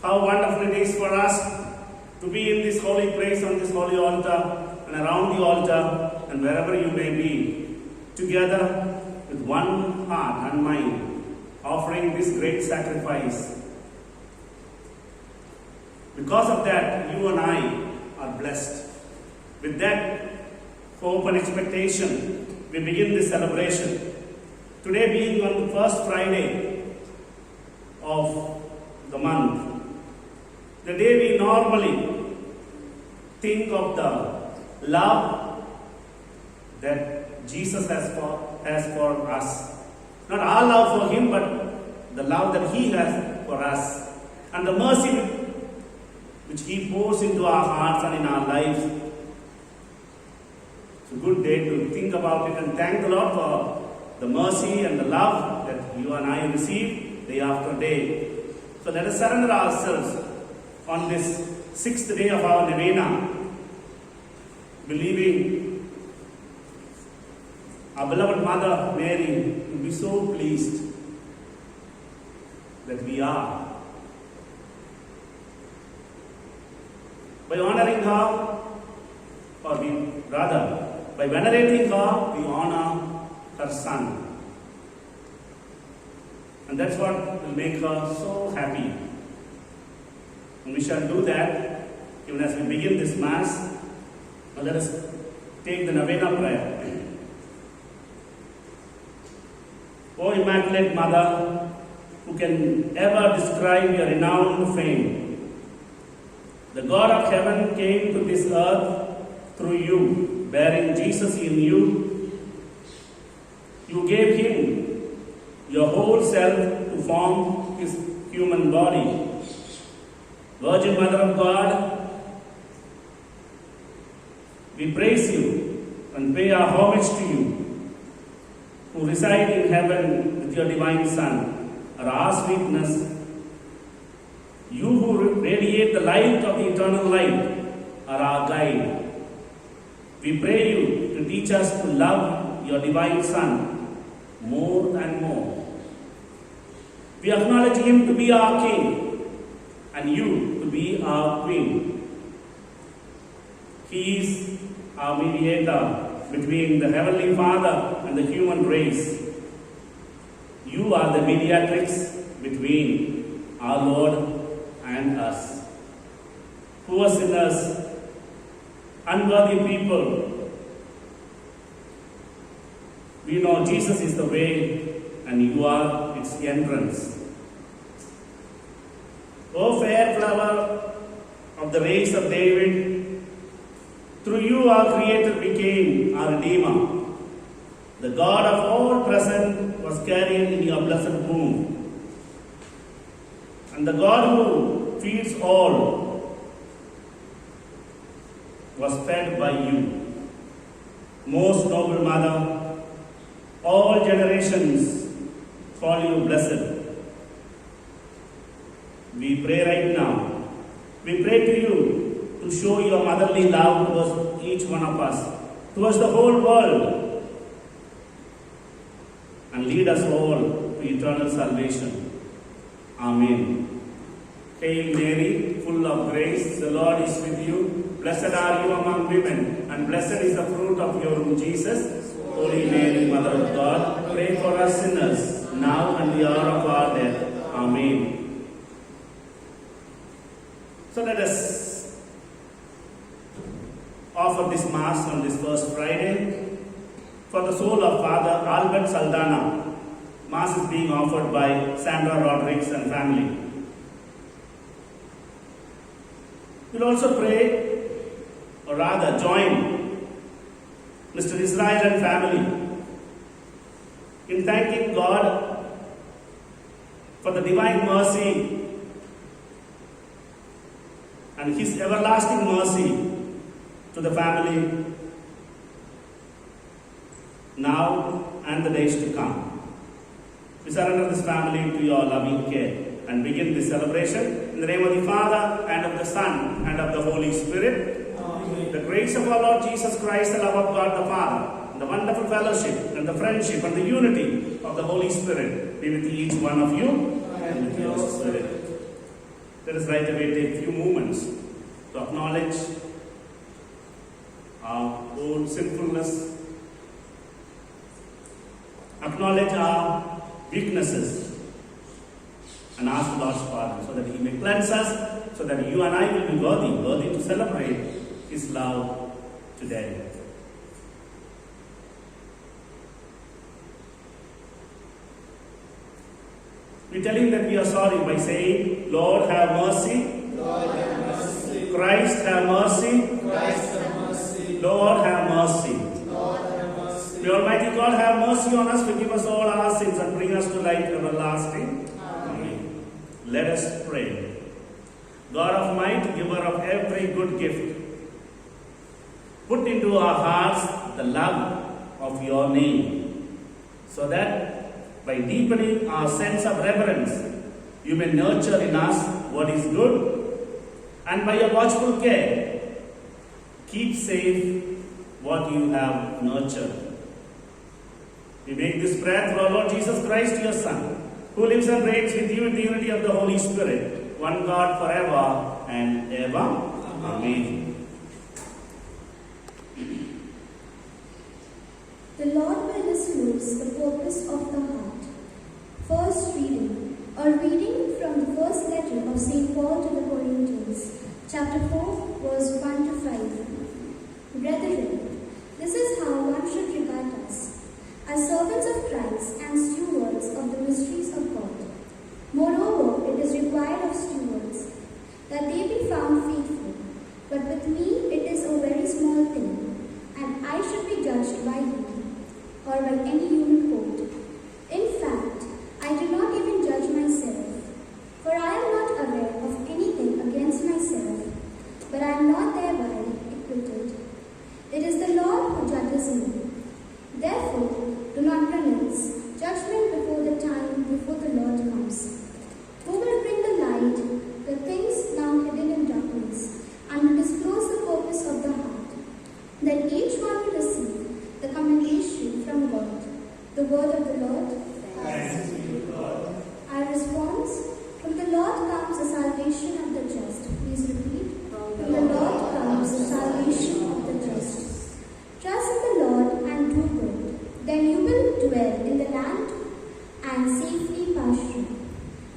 How wonderful it is for us to be in this holy place, on this holy altar, and around the altar, and wherever you may be, together with one heart and mind, offering this great sacrifice. Because of that, you and I are blessed. With that hope and expectation, we begin this celebration. Today being on the first Friday of the month, the day we normally think of the love that Jesus has for us. Not our love for Him, but the love that He has for us. And the mercy which He pours into our hearts and in our lives. It's a good day to think about it and thank the Lord for the mercy and the love that you and I receive day after day. So let us surrender ourselves on this 6th day of our novena, believing our beloved Mother Mary will be so pleased that we are. By honoring her, or by venerating her, we honor her Son. And that's what will make her so happy. And we shall do that even as we begin this Mass. Now let us take the novena prayer. O Immaculate Mother, who can ever describe your renowned fame, the God of heaven came to this earth through you, bearing Jesus in you. You gave Him your whole self to form His human body. Virgin Mother of God, we praise you and pay our homage to you, who reside in heaven with your divine Son, are our sweetness. You who radiate the light of the eternal light are our guide. We pray you to teach us to love your divine Son more and more. We acknowledge Him to be our King and you to be our Queen. He is our mediator between the Heavenly Father and the human race. You are the mediatrix between our Lord and us. Poor sinners, unworthy people, we know Jesus is the way and you are its entrance. O fair flower of the race of David, through you our Creator became our Redeemer. The God of all present was carried in your blessed womb. And the God who feeds all was fed by you. Most noble Mother, all generations call you blessed. We pray right now. We pray to you to show your motherly love towards each one of us, towards the whole world, and lead us all to eternal salvation. Amen. Hail Mary, full of grace, the Lord is with you. Blessed are you among women, and blessed is the fruit of your womb, Jesus. Holy Mary, Mother of God, pray for us sinners, now and the hour of our death. Amen. So let us offer this Mass on this first Friday for the soul of Father Albert Saldana. Mass is being offered by Sandra Rodriguez and family. We'll also pray, or rather join, Mr. Israel and family in thanking God for the divine mercy and His everlasting mercy to the family now and the days to come. We surrender this family to your loving care and begin this celebration in the name of the Father, and of the Son, and of the Holy Spirit. Amen. The grace of our Lord Jesus Christ, the love of God the Father, and the wonderful fellowship, and the friendship, and the unity of the Holy Spirit be with each one of you, and with your spirit. Let us right away take a few moments to acknowledge our own sinfulness, acknowledge our weaknesses, and ask the Lord's pardon so that He may cleanse us, so that you and I will be worthy to celebrate His love today. We tell Him that we are sorry by saying, Lord, have mercy. Lord, have mercy. Christ, have mercy. Christ, have mercy. Lord, have mercy. Lord, have mercy. May Almighty God have mercy on us, forgive us all our sins, and bring us to life everlasting. Amen. Let us pray. God of might, giver of every good gift, put into our hearts the love of your name, so that by deepening our sense of reverence, you may nurture in us what is good, and by your watchful care, keep safe what you have nurtured. We make this prayer through our Lord Jesus Christ, your Son, who lives and reigns with you in the unity of the Holy Spirit, one God forever and ever. Amen. The Lord will disclose the purpose of the heart. First reading. A reading from the first letter of St. Paul to the Corinthians, chapter 4, verse 1 to 5. Brethren, this is how one should regard us, as servants of Christ and stewards of the mysteries of God. Moreover, it is required of stewards that they be found faithful. But with me it is a very small thing, and I should be judged by you, or by any human court. In fact, I do not even judge myself, for I am not aware of anything against myself, but I am not thereby acquitted. It is the Lord who judges me. Therefore, do not pronounce judgment before the Lord comes, who will bring the light, the things now hidden in darkness, and will disclose the purpose of the heart. Then each one will receive the commendation from God. The word of the Lord. Thanks be to God. Our response: from the Lord comes the salvation of the just. Please repeat. From the Lord comes the salvation of the just. Trust in the Lord and do good. Then you will dwell in the land and safely pasture.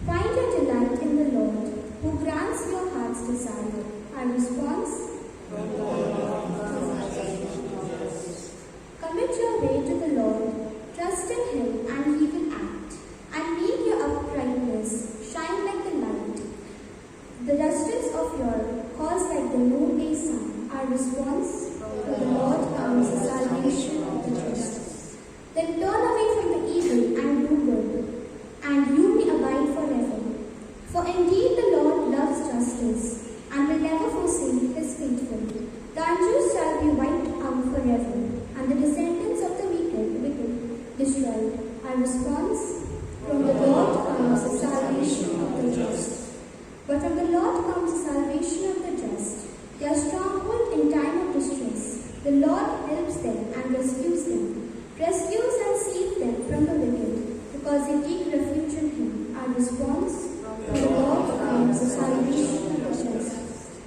Find your delight in the Lord, who grants your heart's desire. Our response: From the Lord comes the salvation of the just. commit your way to the Lord. Trust in Him, and He will act, and make your uprightness shine like the light, the distance of your cause like the noonday sun. Our response: from the Lord comes the salvation of the just. Then turn away from the evil and do good, and you may abide forever. For indeed the Lord loves justice, and will never forsake His faithful. The unjust shall be wiped out forever, and the descendants of the wicked destroyed. Our response: from the Lord comes the salvation of the just. But from the Lord comes the salvation of the just, their stronghold in time of distress. The Lord helps them and rescues and saves them from the wicked, because they take refuge in Him. Our response: from the Lord comes the salvation of the just.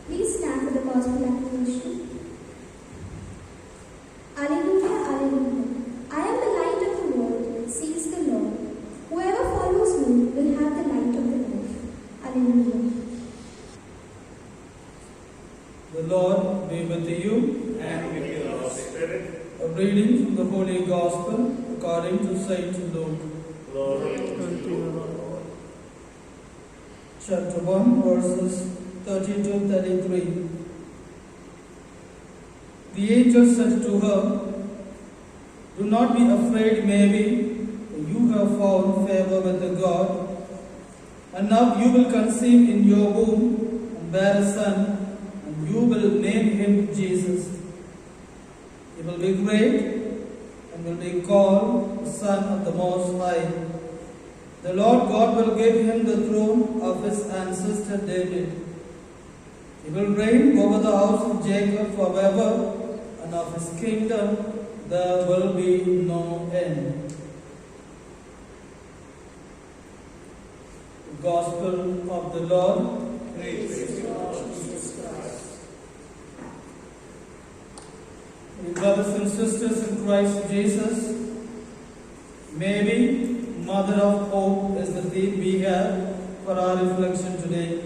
Please stand for the gospel acclamation. Alleluia, alleluia. I am the light of the world, says the Lord. Whoever follows me will have the light of the life. Alleluia. The Lord be with you. And with your spirit, A reading from the Holy Gospel according to St. Luke. glory to you, Lord. Chapter 1, verses 30 to 33. The angel said to her, Do not be afraid, Mary, for you have found favor with the God. And now you will conceive in your womb and bear a son, and you will name him Jesus. He will be great and will be called the Son of the Most High. The Lord God will give him the throne of his ancestor David. He will reign over the house of Jacob forever, and of his kingdom there will be no end. The Gospel of the Lord. Brothers and sisters in Christ Jesus, maybe Mother of Hope is the theme we have for our reflection today.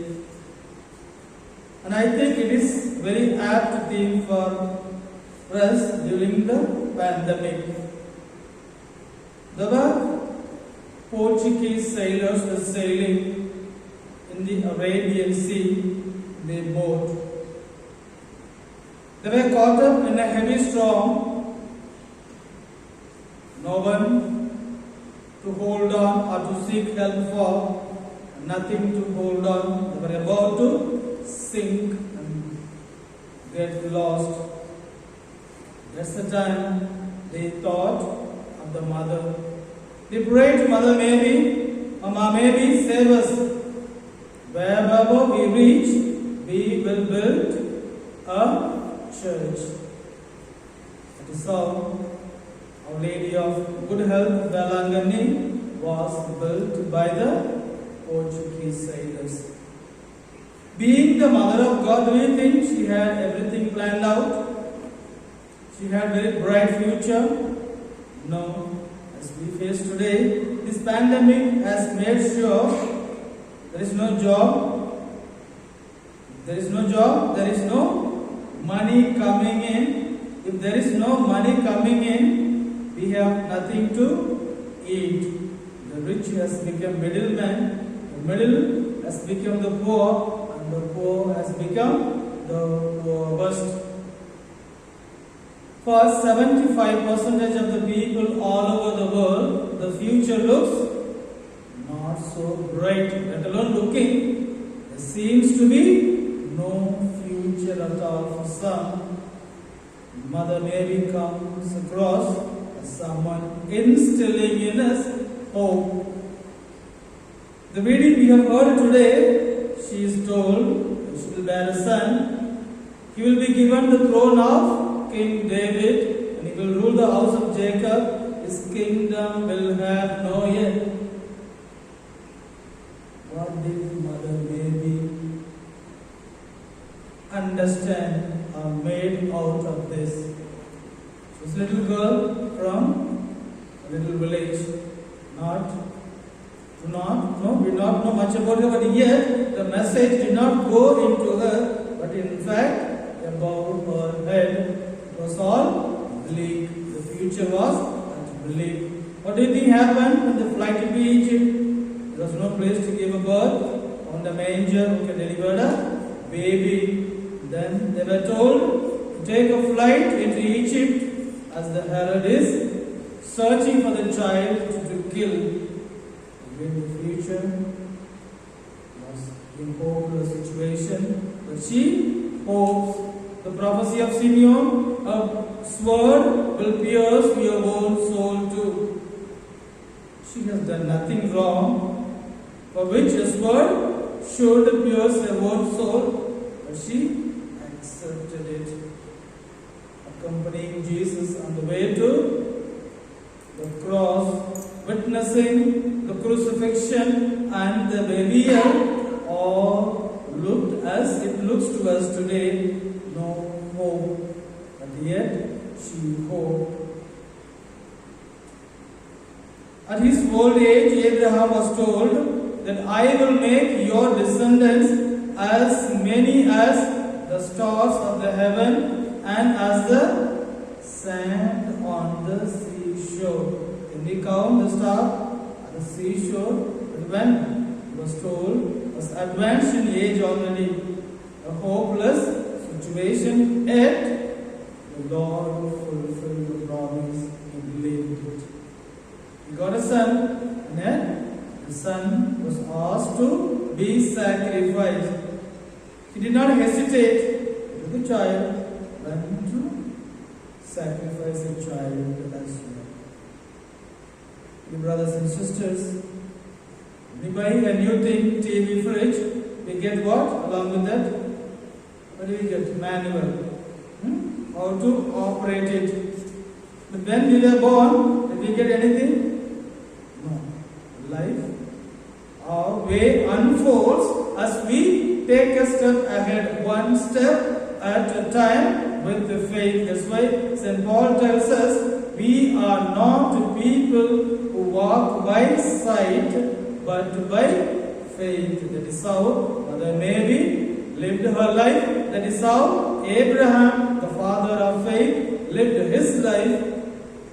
And I think it is very apt theme for us during the pandemic. There were Portuguese sailors were sailing in the Arabian Sea in their boat. They were caught up in a heavy storm. No one to hold on or to seek help for, nothing to hold on. They were about to sink and get lost. That's the time they thought of the mother. They prayed to Mother Mary, Mama Mary, save us. Wherever we reach, we will build a church. That is how Our Lady of Good Health, Belangani, was built by the Portuguese sailors. Being the Mother of God, do you think she had everything planned out? She had a very bright future? No. As we face today, this pandemic has made sure there is no job. There is no job, there is no money coming in. If there is no money coming in, we have nothing to eat. The rich has become middlemen, the middle has become the poor, and the poor has become the poorest. For 75% of the people all over the world, the future looks not so bright. Let alone looking, there seems to be no future at all for some. Mother Mary comes across as someone instilling in us hope. The reading we have heard today, she is told that she will bear a son. He will be given the throne of King David, and he will rule the house of Jacob. His kingdom will have no end. What did Mother Mary understand or made out of this? She was a little girl from a little village. We do not know much about her, but yet the message did not go into her, but in fact above her head. It was all bleak. The future was bleak. What do you think happened when they flight into Egypt? There was no place to give a birth. On the manger who can deliver a baby. Then they were told to take a flight into Egypt as the Herod is searching for the child to kill. Again, the future was in hopeless situation, but she hopes. The prophecy of Simeon, a sword will pierce your own soul too. She has done nothing wrong, for which a sword should pierce her own soul, but she accepted it. Accompanying Jesus on the way to the cross, witnessing the crucifixion and the burial, all looked as it looks to us today. No hope, but yet she hoped. At his old age, Abraham was told that I will make your descendants as many as the stars of the heaven and as the sand on the seashore. Can we count the star at the seashore? But when he was told, was advanced in age already, a hopeless situation, yet the Lord fulfilled the promise. He believed it. He got a son, and then the son was asked to be sacrificed. He did not hesitate. The child went to sacrifice a child as well. Dear brothers and sisters, we buy a new thing, TV, fridge. We get what along with that? What do we get? Manual. How to operate it. But when we were born, did we get anything? No. Life, our way unfolds as we take a step ahead, one step at a time with the faith. That's why St. Paul tells us we are not people who walk by sight but by faith. That is how Mother Mary lived her life. That is how Abraham, the father of faith, lived his life.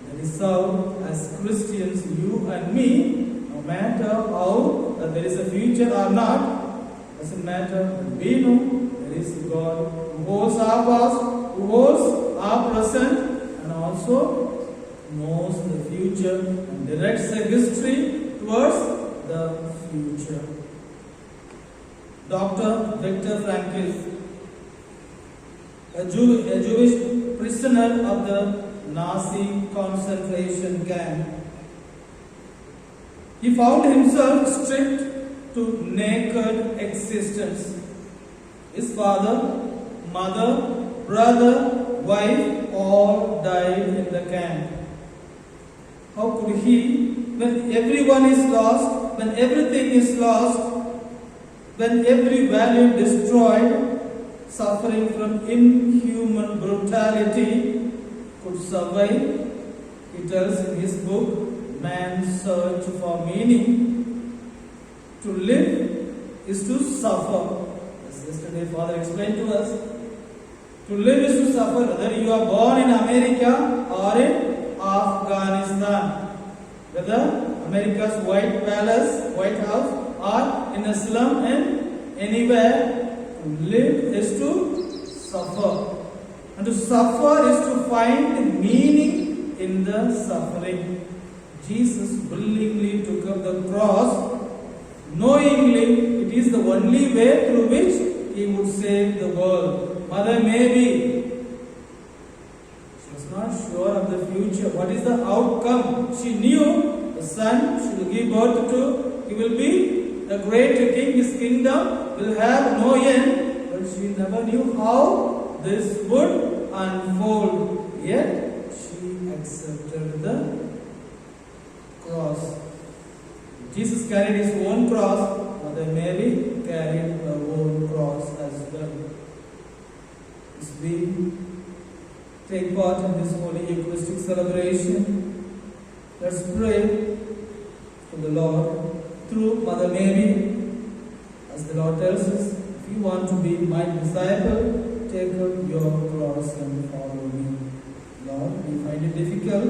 That is how, as Christians, you and me, no matter how there is a future or not, doesn't matter. We know there is a God who holds our past, who holds our present, and also knows the future and directs the history towards the future. Dr. Viktor Frankl, a Jewish prisoner of the Nazi concentration camp, he found himself stripped to naked existence. His father, mother, brother, wife all died in the camp. How could he, when everyone is lost, when everything is lost, when every value destroyed, suffering from inhuman brutality, could survive? He tells in his book, Man's Search for Meaning. To live is to suffer. As yesterday Father explained to us, to live is to suffer, whether you are born in America or in Afghanistan, whether America's White Palace, White House, or in a slum and anywhere. To live is to suffer. And to suffer is to find meaning in the suffering. Jesus willingly took up the cross, knowingly it is the only way through which he would save the world. Mother Mary, she was not sure of the future. What is the outcome? She knew the son she will give birth to, he will be a great king, his kingdom will have no end, but she never knew how this would unfold. Yet she accepted the cross. Jesus carried his own cross, Mother Mary carried her own cross as well. As we take part in this holy Eucharistic celebration, let's pray to the Lord through Mother Mary. As the Lord tells us, if you want to be my disciple, take up your cross and follow me. Lord, we find it difficult,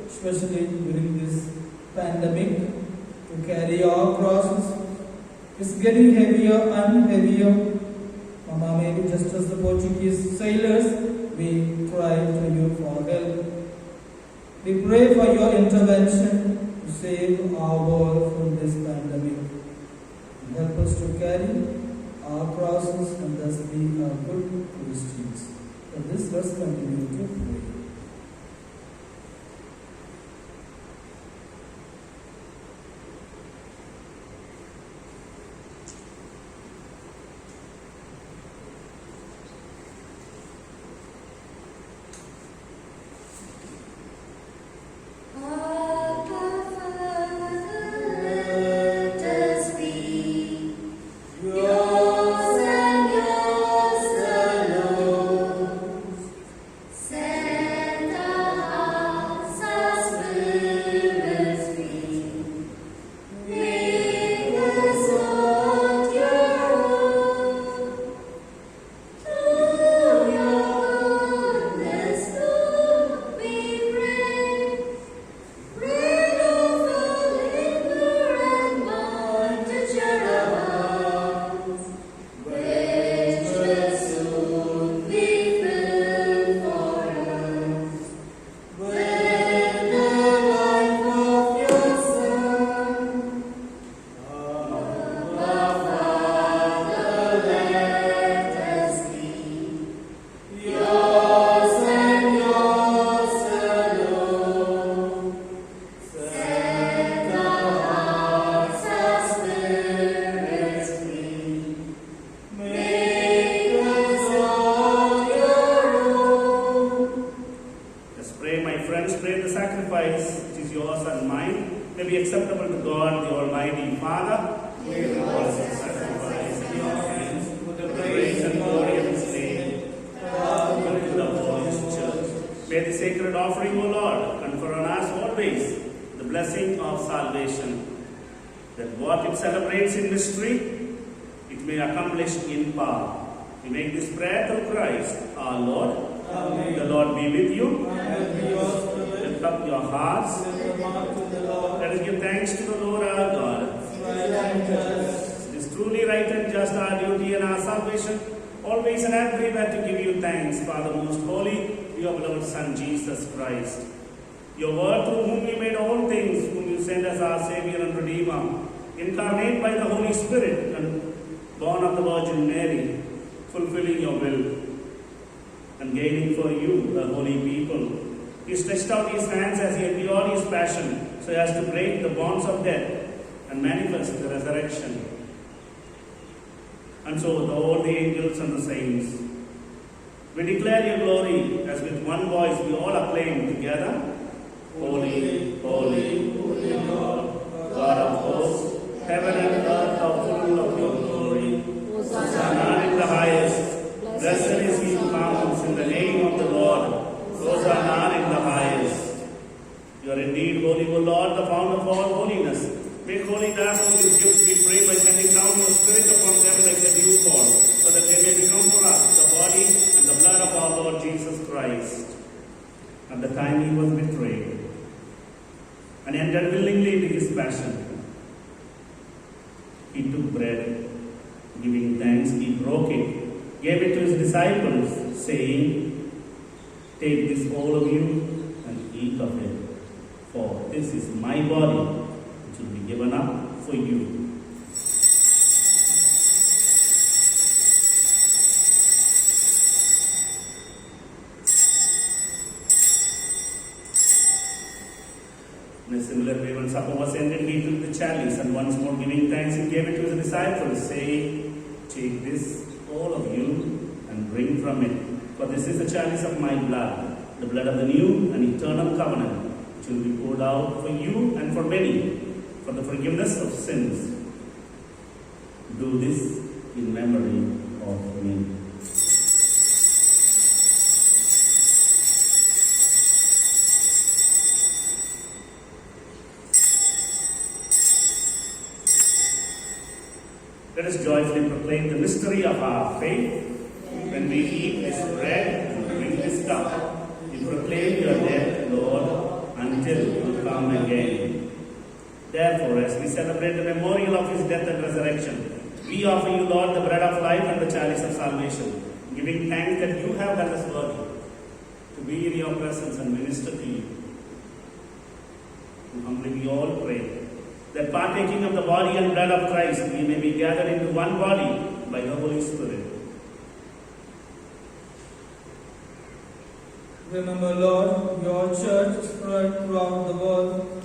especially during this pandemic, to carry our crosses. It's getting heavier and heavier. Mama, maybe just as the Portuguese sailors, we cry to you for help. We pray for your intervention to save our world from this pandemic. Help us to carry our crosses and thus be a good Christians. For this, let's continue to pray. Acceptable to God, the Almighty Father. May the Lord sacrifice in your hands today's sacred offering, O Lord, confer on us always the blessing of salvation, that what it celebrates in mystery, it may accomplish in power. We make this prayer through Christ, our Lord. Amen. The Lord be with you. And with your spirit, Lift up your hearts. lift them up to the Lord. Let us give thanks to the Lord our God. Right and just. It is truly right and just our duty and our salvation, always and everywhere to give you thanks, Father most holy, your beloved Son, Jesus Christ. Your word through whom you made all things, whom you sent as our Savior and Redeemer, incarnate by the Holy Spirit and born of the Virgin Mary, fulfilling your will and gaining for you a holy people. He stretched out his hands as he endured his passion, so as to break the bonds of death and manifest the resurrection. And so with all the angels and the saints, we declare your glory as with one voice we all acclaim together. Holy, holy, holy Lord, God of hosts, heaven and earth are full of your glory. Hosanna in the highest. Blessed is he who comes in the name of the Lord. Hosanna in the highest. You are indeed holy, O Lord, the fount of all holiness. Make holy therefore these gifts, we pray, by sending down your Spirit upon them like the dewfall, so that they may become for us the body and the blood of our Lord Jesus Christ. At the time he was betrayed and entered willingly into his passion, he took bread, giving thanks, he broke it, gave it to his disciples, saying, "Take this, all of you, and eat of it, for this is my body, which will be given up for you." In a similar way, when supper was ended, he took the chalice, and once more giving thanks, he gave it to his disciples, saying, "Take this, all of you, and drink from it. For this is the chalice of my blood, the blood of the new and eternal covenant, which will be poured out for you and for many, for the forgiveness of sins. Do this in memory of me." Let us joyfully proclaim the mystery of our faith. When we eat this bread and drink this cup, we proclaim your death, Lord, until you come again. Therefore, as we celebrate the memorial of his death and resurrection, we offer you, Lord, the bread of life and the chalice of salvation, giving thanks that you have done us worthy to be in your presence and minister to you. And humbly we all pray that partaking of the body and blood of Christ, we may be gathered into one body by the Holy Spirit. Remember, Lord, your church spread throughout the world,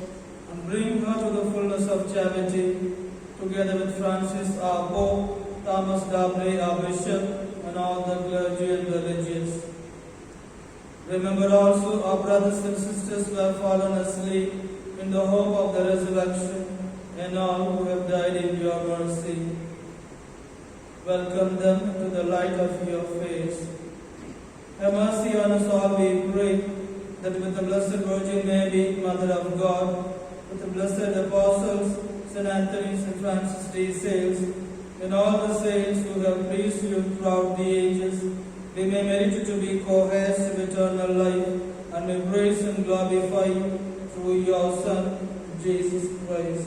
and bring her to the fullness of charity, together with Francis, our Pope, Thomas D'Abreu, our Bishop, and all the clergy and religious. Remember also our brothers and sisters who have fallen asleep in the hope of the resurrection, and all who have died in your mercy. Welcome them to the light of your face. Have mercy on us all, we pray, that with the Blessed Virgin Mary, Mother of God, with the blessed apostles, St. Anthony, St. Francis de Sales, and all the saints who have pleased you throughout the ages, we may merit to be co-heirs of eternal life, and may praise and glorify you through your Son, Jesus Christ.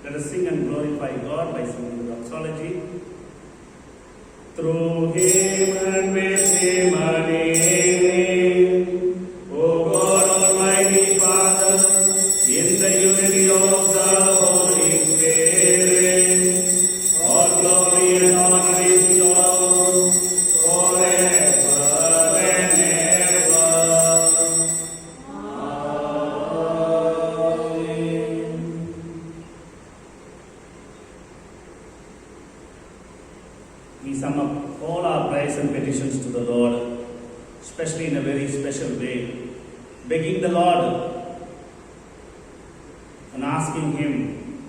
Let us sing and glorify God by singing the doxology. Through him and with him and in him, O God Almighty Father, in the unity of the Holy Spirit, all glory and honor is yours forever and ever. Amen. We sum up all our prayers and petitions to the Lord, especially in a very special way, begging the Lord and asking Him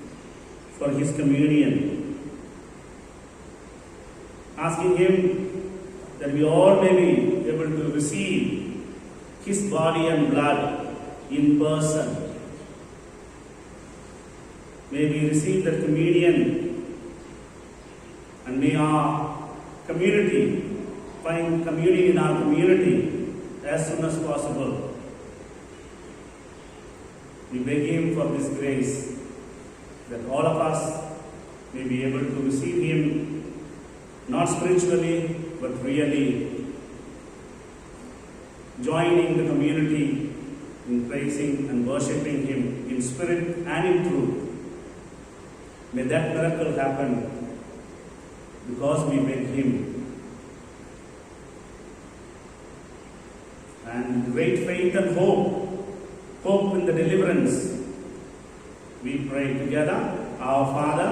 for His communion, asking Him that we all may be able to receive His body and blood in person. May we receive that communion, and may our community find communion in our community as soon as possible. We beg Him for this grace, that all of us may be able to receive Him, not spiritually, but really joining the community in praising and worshipping Him in spirit and in truth. May that miracle happen because we beg Him. And great faith and hope in the deliverance, we pray together. Our Father,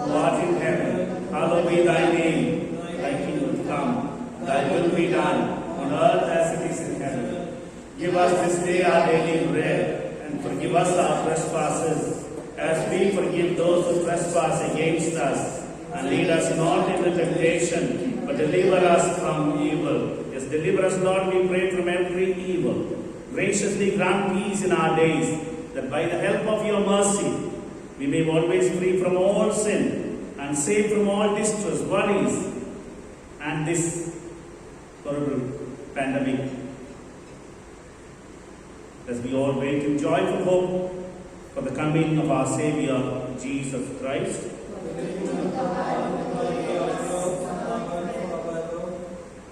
who art in heaven, hallowed be thy name. Thy kingdom come, thy will be done, on earth as it is in heaven. Give us this day our daily bread, and forgive us our trespasses, as we forgive those who trespass against us. And lead us not into temptation, but deliver us from evil. Yes, deliver us, Lord, we pray, from every evil. Graciously grant peace in our days, that by the help of your mercy, we may be always free from all sin, and safe from all distress, worries, and this horrible pandemic. As we all wait in joyful hope for the coming of our Savior, Jesus Christ.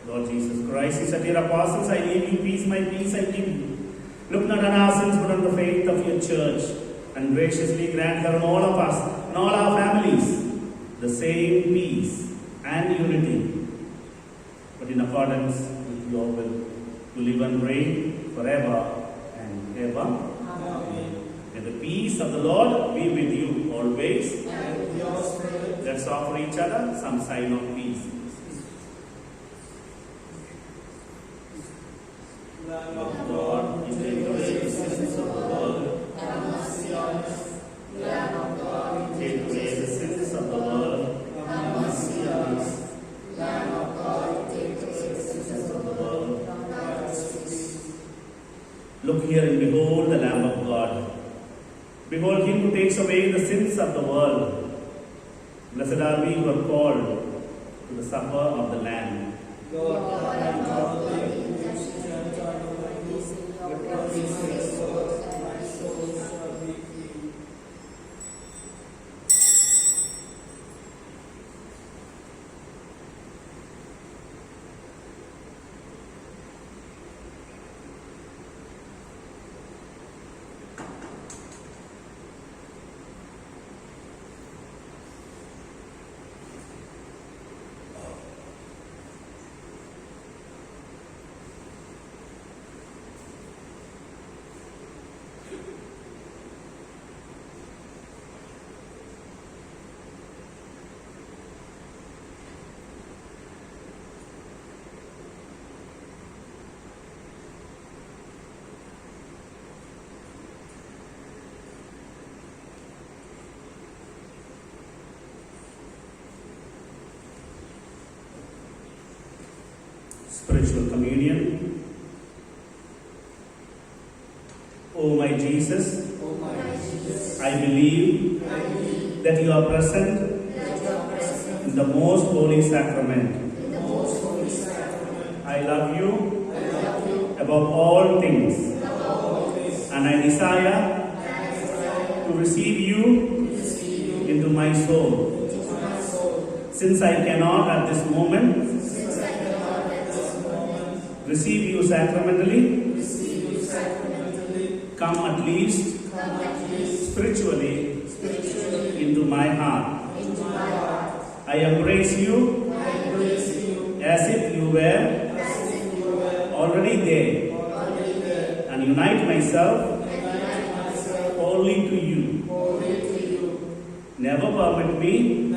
Lord Jesus Christ, you said to your apostles, I leave you peace, my peace I give you. Look not on our sins, but on the faith of your church, and graciously grant her and all of us and all our families the same peace and unity, but in accordance with your will, to live and reign forever and ever. Amen. May the peace of the Lord be with you always. And with your spirit. Let's offer each other some sign of peace. Lamb of God, you take away the sins of the world. Have mercy on us. Lamb of God, you take away the sins of the world. Have mercy on us. Lamb of God, you take away the sins of the world. Look here and behold the Lamb of God. Behold Him who takes away the sins of the world. Blessed are we who are called to the supper of the Lamb. God, I am not worthy. Spiritual communion. O my Jesus, I believe that you are present in the most holy sacrament. I love you above all things, and I desire to receive you into my soul. Since I cannot at this moment receive you sacramentally, come at least spiritually into my heart. I embrace you as if you were already there, and unite myself wholly to you. Never permit me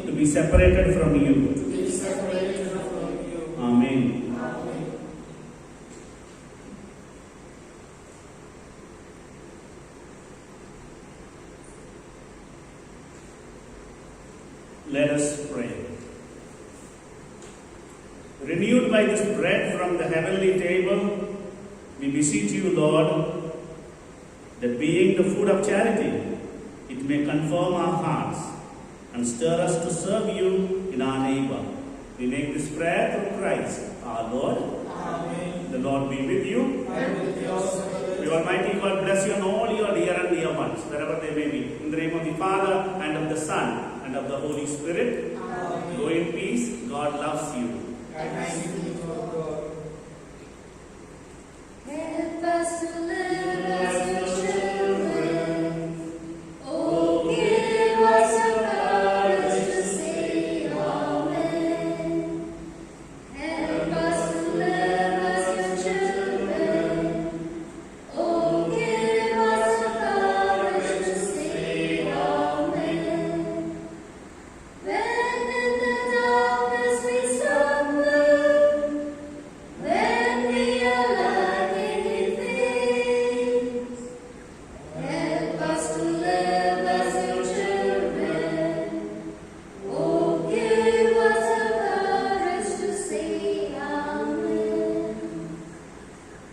to be separated from you. Amen. Let us pray. renewed by this bread from the heavenly table, we beseech you, Lord, that being the food of charity, it may confirm our hearts and stir us to serve you in our neighbor. We make this prayer through Christ, our Lord. Amen. The Lord be with you. And with your spirit. The Almighty God bless you and all your dear and dear ones, wherever they may be. In the name of the Father, and of the Son, and of the Holy Spirit. Amen. Go in peace. God loves you. Thanks be to God. Help us to live.